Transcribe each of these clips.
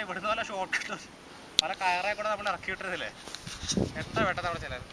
ഇവിടുന്ന് പോലെ ഷോർട്ട് കിട്ടും പല കയറായി കൂടെ നമ്മൾ ഇറക്കി വിട്ടിരുന്നില്ലേ എത്ര പെട്ടെന്ന് അവിടെ ചിലത്.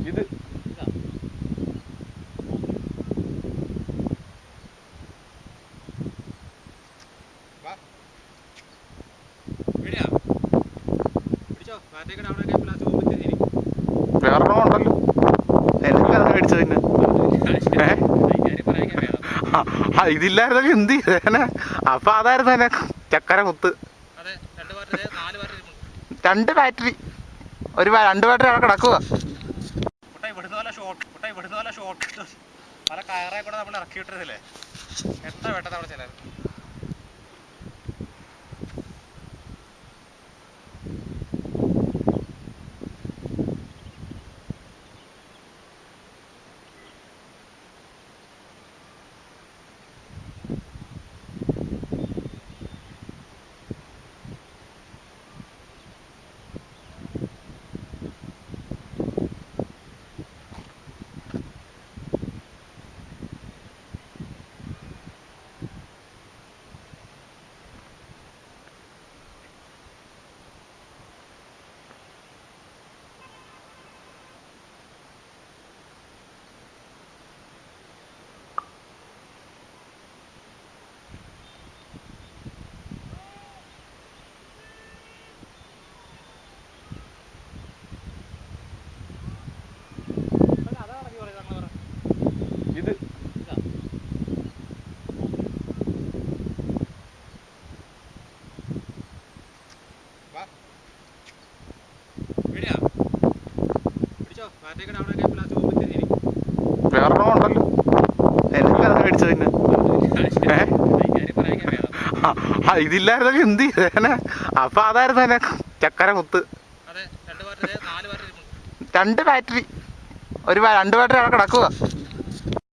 ഇത് വേറെണ്ണം ഉണ്ടല്ലോ എനിക്കത് മേടിച്ചത് പിന്നെ ഇതില്ലായിരുന്നല്ലോ എന്ത് ചെയ്തേനെ. അപ്പൊ അതായിരുന്നു തന്നെ ചക്കര കുത്ത്. 2 ബാറ്ററി ഒരു 2 ബാറ്ററി അവിടെ കിടക്കുക. ഇവിടുന്ന് പോലെ ഷോർട്ട് കിട്ടും പല കയറായി കൂടെ നമ്മൾ ഇറക്കി വിട്ടിരുന്നില്ലേ എത്ര പെട്ടെന്ന് അവിടെ ചിലത്. ഇത് വേറെണ്ണം ഉണ്ടല്ലോ എനിക്കത് മേടിച്ചത് പിന്നെ ഇതില്ലായിരുന്നല്ലോ എന്ത് ചെയ്തേനെ. അപ്പൊ അതായിരുന്നു തന്നെ ചക്കര കുത്ത്. 2 ബാറ്ററി ഒരു 2 ബാറ്ററി അവിടെ കിടക്കുക.